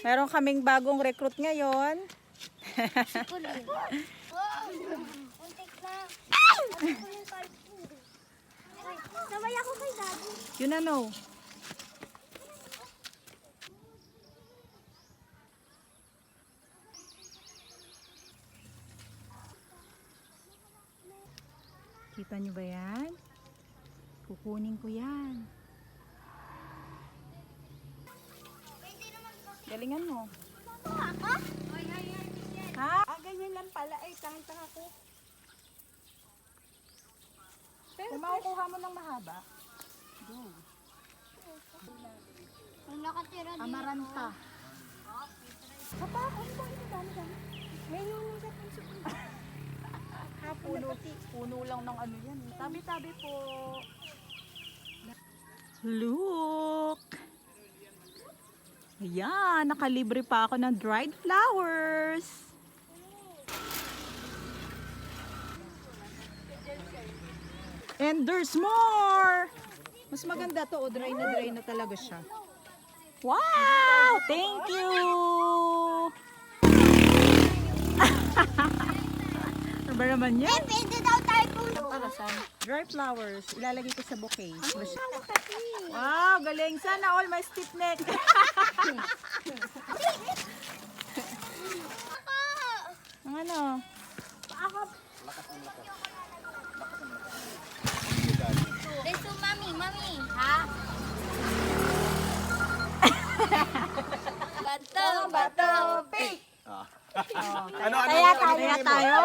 Meron kaming bagong recruit ngayon. Si Kulin. Untik na. Sabay ako kay Daddy. Yun ano. Kita nyo ba yan? Kukunin ko yan. Galingan mo. Ako? Ha? Ganyan lang pala. Ay, tanga-tanga ko. Kung makukuha mo ng mahaba, go. Ang nakatira dito. Amaranta. Papa, ano ba ito? Dami-dami. May nunong sa puso ko. Puno lang ng ano yan. Tabi-tabi po. Look! Ayan, nakalibre pa ako ng dried flowers. And there's more! Mas maganda to, dry na talaga siya. Wow! Thank you! Ano ba naman yan? Pwede daw tayo puno. Para saan? Dry flowers. Ilalagay ko sa bouquet. Tama kasi. Wow, galing. Sana all my stiff neck. Ang ano? Ako. Let's do mami. Ha? Bato, pick. Ano? Kaya tayo?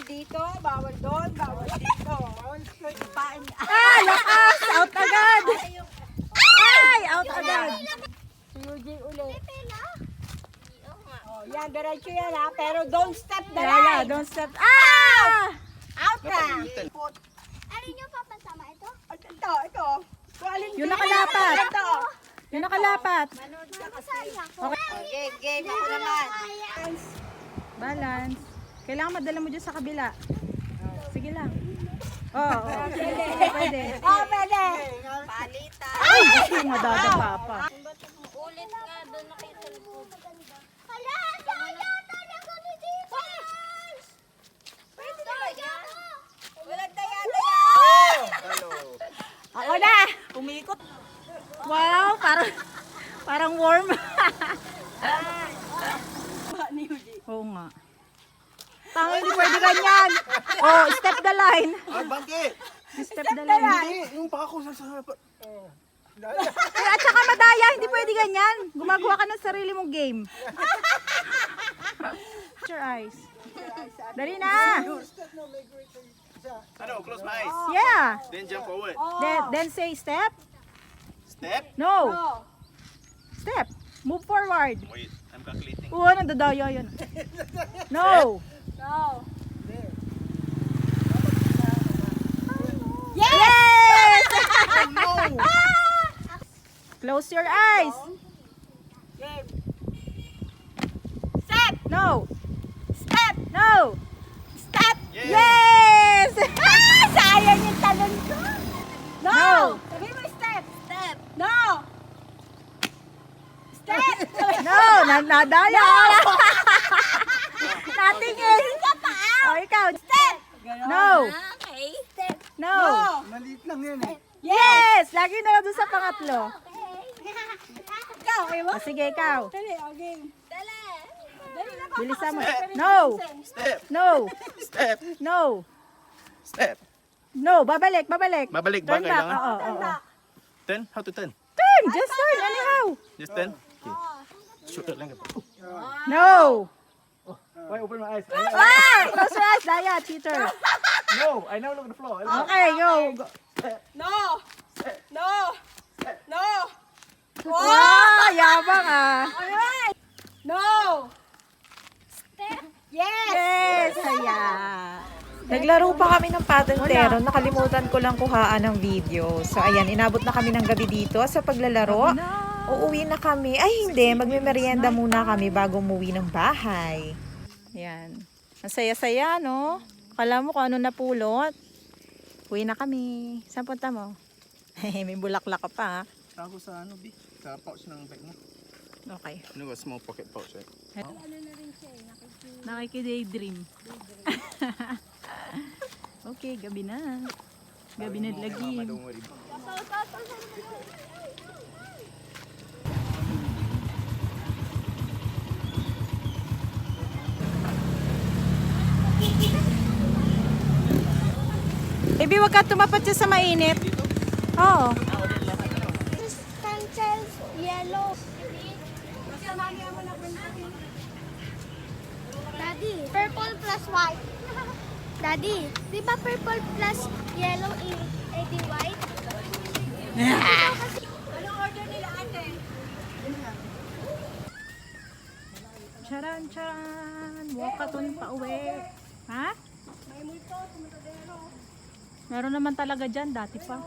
Dito, bawal doon, bawal dito. Ah, lakas! Out agad! Ay, out agad! Si UJ uli. Pela. Oh, yan, diretso yan ha. Pero don't step the Yala, line. don't step. Ah! Out na. Alin yung papasama ito? Ito. Kung alin Yung dito, nakalapat. Ito. Yung nakalapat. Masaya ako. Game ako naman. Balance. Kailangan madala mo dyan sa kabila. Sige lang. Oo, pwede. Oh, pwede. Ay, gusto yung madadapa pa. Ulit nga doon na kayo sa likod. Hala, daya talaga ni Divas! Pwede na yan? Walang daya. Ako na! Umikot. Wow, parang warm. Oo nga. Tanga, hindi pwede ganyan. Oh, step the line. Ay, bakit? Step the line. Hindi, yung pako sa harapan. At saka madaya, hindi pwede ganyan. Gumagawa ka ng sarili mong game. Close your eyes. Dali na. Ano, close my eyes. Yeah. Then jump forward. Then say step. Step. No. Step. Move forward. Wait, I'm calculating. Oo, nandadaya yun. No. No. Yes! Close your eyes. Game. Step. No. Step. No. Step. Yes! Sayang yung talon ko. No. Sabi mo step. Step. No. Step. No, nadaya. Natingin. Oh, ikaw. Step. No. Okay. Step. No. Maliit lang yan eh. Yes! Lagi na lang doon sa pangatlo. Ikaw, okay mo? O, sige, ikaw. Dali, game. Dali. Dali na. Bilisan mo. No. Step. No. Step. No. Step. No. Babalik. Babalik ba? Turn back. Kailangan? Oo, oo. Turn? How to turn? Turn. Just turn. Anyhow. Just turn? Okay. Shoot lang. No. Why open my eyes? Ah! Close your eyes. Daya, cheater. No, I now look at the floor. Okay, go. No. No. No. Wow, yabang ah. Alright. No. Step. Yes. Yes, saya. Naglaro pa kami ng paddle pero nakalimutan ko lang kuhaan ng video. So ayan, inabot na kami ng gabi dito sa paglalaro. Uuwi na kami. Ay hindi, magme-merienda muna kami bago umuwi ng bahay. Yan. Ang saya-saya, no? Akala mo kung ano napulot. Uwi na kami. Saan punta mo? May bulaklak ka pa, ha? Ako sa ano, B? Sa pouch ng bag mo. Okay. You got a small pocket pouch, right? Nakiki-daydream. Okay, gabi na. Gabi na lagi. Don't worry. Baby, wag ka tumapat siya sa mainit. Oo. Pencils, yellow. Daddy, purple plus white. Daddy, di ba purple plus yellow edi white? Anong order nila ate? Charan, charan. Walkathon pa uwi. Ha? May multo, tumatadero. Meron naman talaga dyan, dati pa.